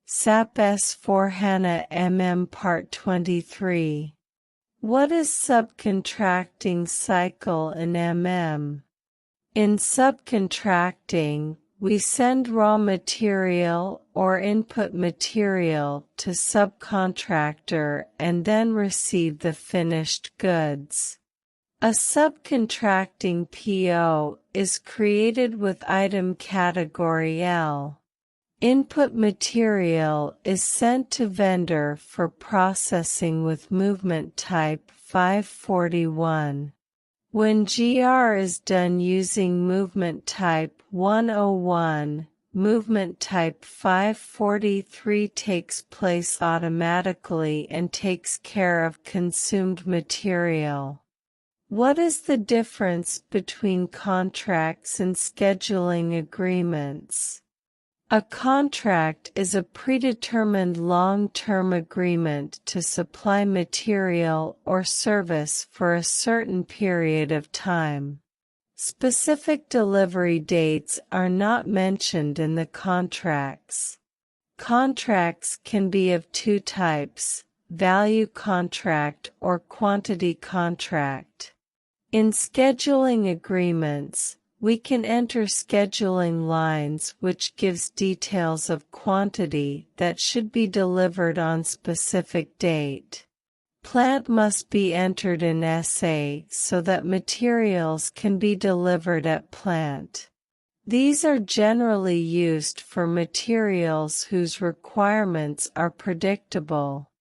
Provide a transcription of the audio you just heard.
SAP S4hana Part 23. What is subcontracting cycle in MM? In subcontracting, we send raw material or input material to subcontractor and then receive the finished goods. A subcontracting PO is created with item category L. Input material is sent to vendor for processing with movement type 541. When GR is done using movement type 101, movement type 543 takes place automatically and takes care of consumed material. What is the difference between contracts and scheduling agreements? A contract is a predetermined long-term agreement to supply material or service for a certain period of time. Specific delivery dates are not mentioned in the contracts. Contracts can be of two types: value contract or quantity contract. In scheduling agreements, we can enter scheduling lines which gives details of quantity that should be delivered on specific date. Plant must be entered in SA so that materials can be delivered at plant. These are generally used for materials whose requirements are predictable.